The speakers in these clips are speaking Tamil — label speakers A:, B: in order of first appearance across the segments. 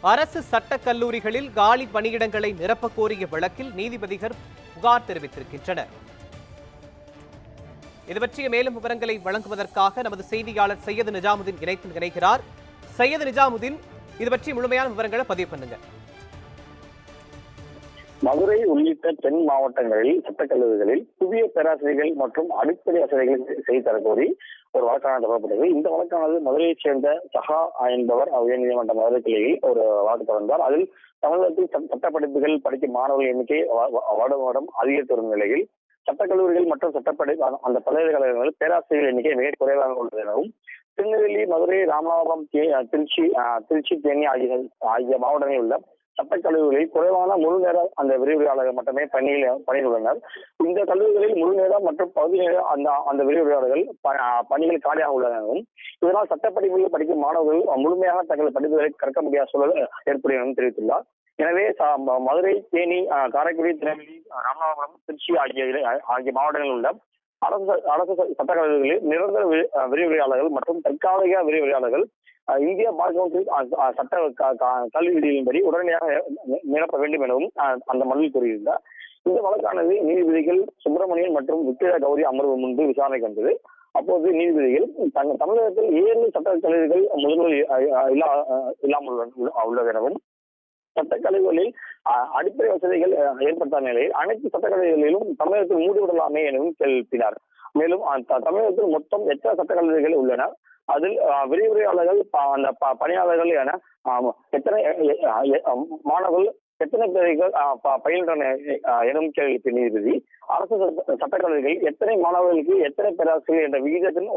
A: அரசு சட்டக் கல்லூரிகளில் காலி பணியிடங்களை நிரப்பக் கோரிய வழக்கில் நீதிபதிகள் புகார் தெரிவித்திருக்கின்றனர். இது பற்றிய மேலும் விவரங்களை வழங்குவதற்காக நமது செய்தியாளர் சையது நிஜாமுதீன் இணைகிறார். சையது நிஜாமுதீன், இது பற்றி முழுமையான விவரங்களை பதிவு பண்ணுங்க.
B: மதுரை உள்ளிட்ட தென் மாவட்டங்களில் சட்டக்கல்லூரிகளில் புதிய பேராசிரியர்கள் மற்றும் அடிப்படை வசதிகளை செய்து தரக்கோரி ஒரு வழக்கானது தொடரப்பட்டது. இந்த வழக்கானது மதுரையைச் சேர்ந்த சஹா என்பவர் உயர்நீதிமன்ற மதுரை கிளையில் ஒரு வழக்கு தொடர்ந்தார். அதில் தமிழகத்தில் சட்ட படிப்புகள் படிக்கும் மாணவர்கள் எண்ணிக்கை வருடம் அதிகரித்து வரும் நிலையில் சட்டக்கல்லூரிகள் மற்றும் அந்த பல்கலைக்கழகங்களில் பேராசிரியர்கள் எண்ணிக்கை மிக குறைவாக உள்ளது எனவும், திருநெல்வேலி, மதுரை, ராமநாதபுரம், திருச்சி, தேனி ஆகிய மாவட்டங்களில் உள்ள சட்டக்கல்லூரிகளில் குறைவான முழு நேர அந்த விரிவுரையாளர்கள் மட்டுமே பணியில் உள்ளனர். இந்த கல்லூரிகளில் முழு நேரம் மற்றும் பகுதி நேர அந்த விரிவுரையாளர்கள் பணிகள் காலியாக உள்ளனவும், இதனால் சட்டப்படிப்புகளில் படிக்கும் மாணவர்கள் முழுமையாக தங்கள் படிப்புகளை கற்க முடியாத சூழல் ஏற்படும் எனவும் தெரிவித்துள்ளார். எனவே மதுரை, தேனி, காரைக்குடி, திருநெல்வேலி, ராமநாதபுரம், திருச்சி ஆகிய மாவட்டங்களில் உள்ள அரசு சட்டக்கல்லூரிகளில் நிரந்தர விரிவுரையாளர்கள் மற்றும் தற்காலிக விரிவுரையாளர்கள் இந்திய பார் கவுன்சில் சட்ட கல்வி விதிகளின்படி உடனடியாக நிரப்ப வேண்டும் எனவும் அந்த மனுவில் கூறியிருந்தார். இந்த வழக்கானது நீதிபதிகள் சுப்பிரமணியன் மற்றும் விக்டோரியா கௌரி அமர்வு முன்பு விசாரணை கண்டது. அப்போது நீதிபதிகள் தமிழகத்தில் 7 சட்டக் கல்லூரிகள் முதல்வர் இல்லாமல் உள்ளது எனவும், சட்டக்கல்லூரிகளில் அடிப்படை வசதிகள் ஏற்படுத்தாத நிலையில் அனைத்து சட்டக்கல்லூரிகளிலும் தமிழகத்தில் மூடிவிடலாமே எனவும் எழுப்பினார். மேலும் தமிழகத்தில் மொத்தம் எத்தனை சட்டக்கல்லூரிகள் உள்ளன, அதில் விரிவுரையாளர்கள் அந்த பணியாளர்கள் என எத்தனை மாணவர்கள் எத்தனை பேர்கள் பயின்றனர் எனும் கேள்வி நீதிபதி அரசு சட்டக்கல்லூரிகளில் எத்தனை மாணவர்களுக்கு எத்தனை பேராசிரியர் என்ற விகிதத்தில்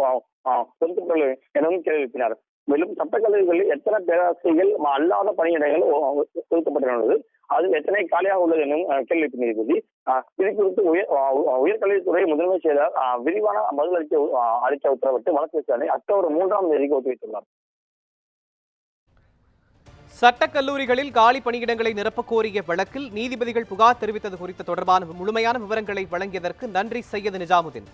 B: பொறுத்துக்கொள்ள எனவும் கேள்வி எழுப்பினார். மேலும் சட்டக்கல்லூரிகளில் எத்தனை பேராசிரியர்கள் அல்லாத பணியிடங்கள் ஒதுக்கப்பட்டுள்ளது, அதில் எத்தனை காலியாக உள்ளது எனவும் கேள்வி நீதிபதி இது குறித்து உயர்கல்வித்துறை முதன்மை செயலர் விரிவான பதில் அளிக்க உத்தரவிட்டு வழக்கு விசாரணை அக்டோபர் 3ஆம் தேதிக்கு ஒத்திவைத்துள்ளார்.
A: சட்டக் கல்லூரிகளில் காலி பணியிடங்களை நிரப்பக் கோரிய வழக்கில் நீதிபதிகள் புகார் தெரிவித்தது குறித்த தொடர்பான முழுமையான விவரங்களை வழங்கியதற்கு நன்றி சையது நிஜாமுதீன்.